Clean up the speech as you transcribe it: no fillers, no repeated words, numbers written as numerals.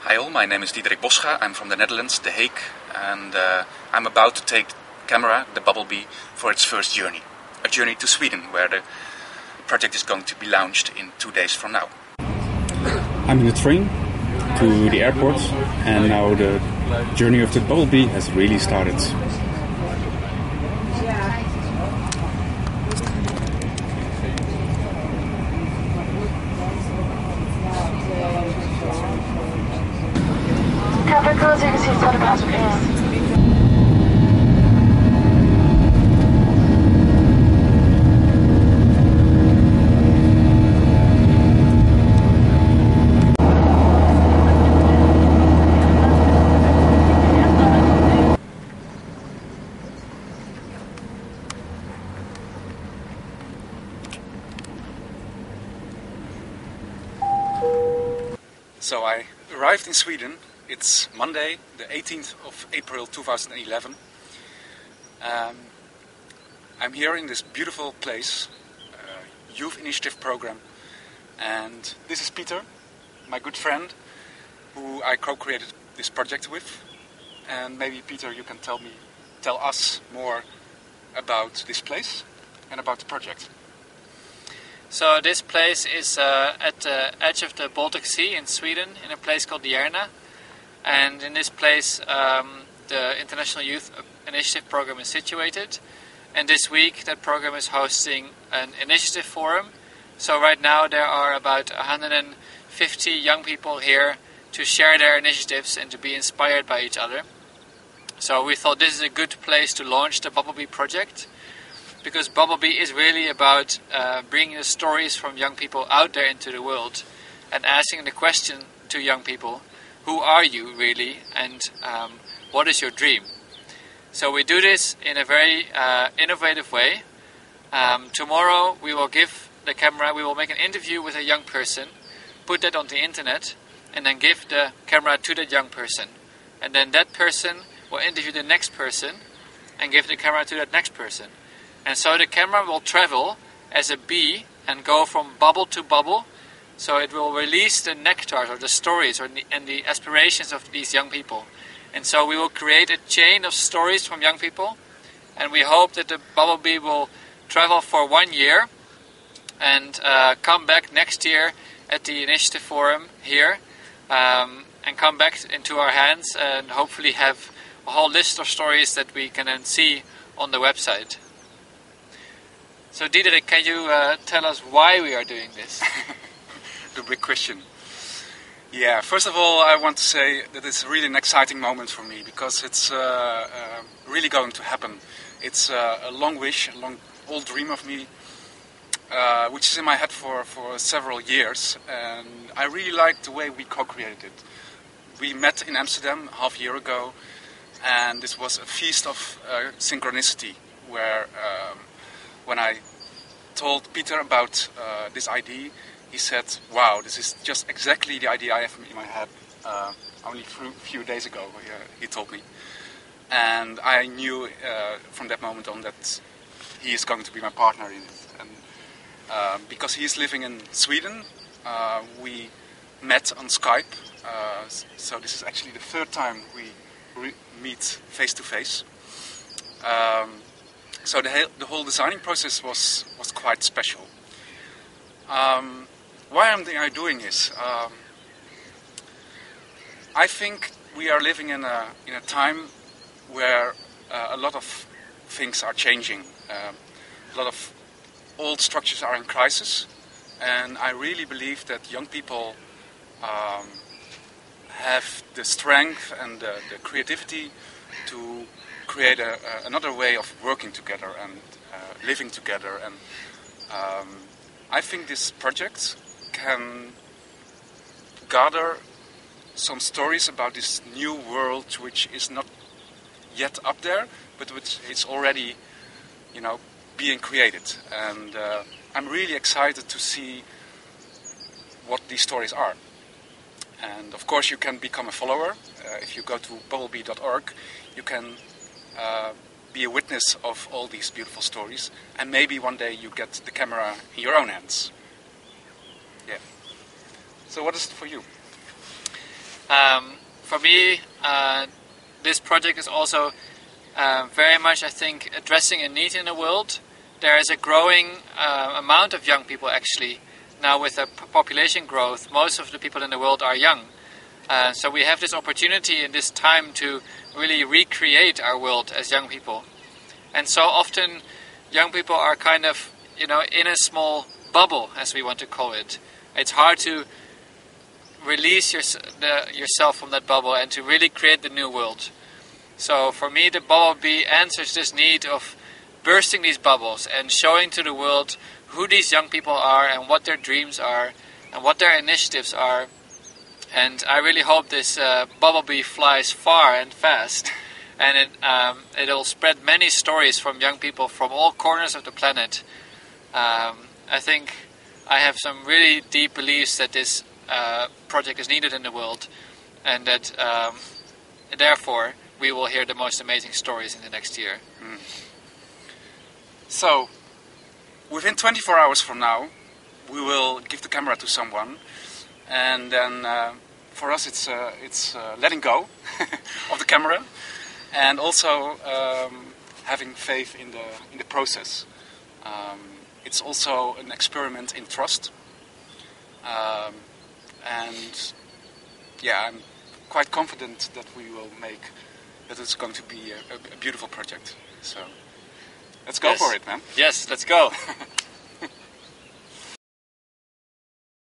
Hi all, my name is Diederik Boscha, I'm from the Netherlands, The Hague, and I'm about to take the camera, the Bubblebee, for its first journey. A journey to Sweden, where the project is going to be launched in 2 days from now. I'm in the train to the airport, and now the journey of the Bubblebee has really started. Cover closing seats on the bus, please. So I arrived in Sweden. It's Monday, the 18th of April 2011. I'm here in this beautiful place, Youth Initiative Program, and this is Peter, my good friend, who I co-created this project with. And maybe Peter, you can tell us more about this place and about the project. So this place is at the edge of the Baltic Sea in Sweden, in a place called Järna. And in this place the International Youth Initiative Program is situated. And this week that program is hosting an initiative forum. So right now there are about 150 young people here to share their initiatives and to be inspired by each other. So we thought this is a good place to launch the Bubblebee project, because Bubblebee is really about bringing the stories from young people out there into the world and asking the question to young people, who are you really, and what is your dream? So we do this in a very innovative way. Tomorrow we will give the camera, we will make an interview with a young person, put that on the internet, and then give the camera to that young person. And then that person will interview the next person and give the camera to that next person. And so the camera will travel as a bee and go from bubble to bubble. So it will release the nectar or the stories and the aspirations of these young people. And so we will create a chain of stories from young people. And we hope that the Bubblebee will travel for 1 year and come back next year at the Initiative Forum here. And come back into our hands and hopefully have a whole list of stories that we can then see on the website. So Diederik, can you tell us why we are doing this? The big question. Yeah, first of all, I want to say that it's really an exciting moment for me, because it's really going to happen. It's a long wish, a long old dream of me, which is in my head for several years, and I really like the way we co-created it. We met in Amsterdam half a year ago, and this was a feast of synchronicity, where when I told Peter about this idea, he said, wow, this is just exactly the idea I have in my head. Only a few days ago he told me. And I knew from that moment on that he is going to be my partner in it. And because he is living in Sweden, we met on Skype. So this is actually the third time we meet face to face. So the whole designing process was quite special. Why am I doing this? I think we are living in a time where a lot of things are changing. A lot of old structures are in crisis, and I really believe that young people have the strength and the creativity to create another way of working together and living together. And I think this project can gather some stories about this new world, which is not yet up there, but which is already, being created. And I'm really excited to see what these stories are. And of course you can become a follower. If you go to bubblebee.org, you can be a witness of all these beautiful stories, and maybe one day you get the camera in your own hands. Yeah. So what is it for you? For me, this project is also very much, I think, addressing a need in the world. There is a growing amount of young people actually. Now with the population growth, most of the people in the world are young. So we have this opportunity in this time to really recreate our world as young people. And so often young people are kind of, in a small bubble, as we want to call it. It's hard to release yourself from that bubble and to really create the new world. So for me, the Bubblebee answers this need of bursting these bubbles and showing to the world who these young people are and what their dreams are and what their initiatives are. And I really hope this Bubblebee flies far and fast, and it'll spread many stories from young people from all corners of the planet. I think I have some really deep beliefs that this project is needed in the world, and that therefore we will hear the most amazing stories in the next year. Mm. So, within 24 hours from now, we will give the camera to someone, and then for us it's letting go of the camera, and also having faith in the process. It's also an experiment in trust, and yeah, I'm quite confident that it's going to be a beautiful project. So let's go for it, man. Yes, let's go.